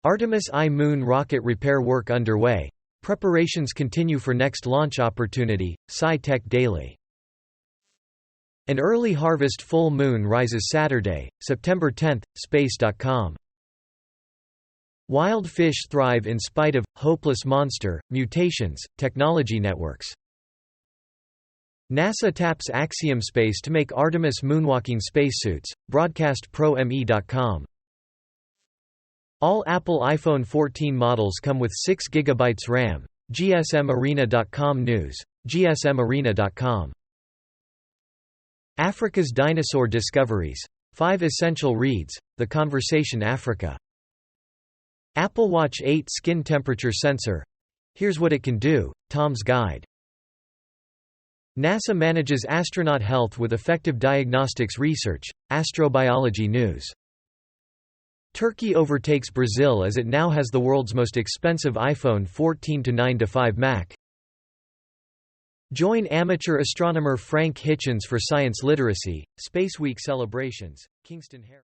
Artemis I moon rocket repair work underway. Preparations continue for next launch opportunity. SciTechDaily. An early harvest full moon rises Saturday, September 10. Space.com. Wild fish thrive in spite of hopeless monster mutations. Technology networks. NASA taps Axiom Space to make Artemis moonwalking spacesuits. Broadcast Pro-ME.com. All Apple iPhone 14 models come with 6 GB RAM. GSMArena.com news. GSMArena.com. Africa's dinosaur discoveries. 5 essential reads. The Conversation Africa. Apple Watch 8 skin temperature sensor. Here's what it can do. Tom's Guide. NASA manages astronaut health with effective diagnostics research. Astrobiology news. Turkey overtakes Brazil as it now has the world's most expensive iPhone 14 to 9 to 5 Mac. Join amateur astronomer Frank Hitchens for science literacy. Space Week celebrations. Kingston Herald.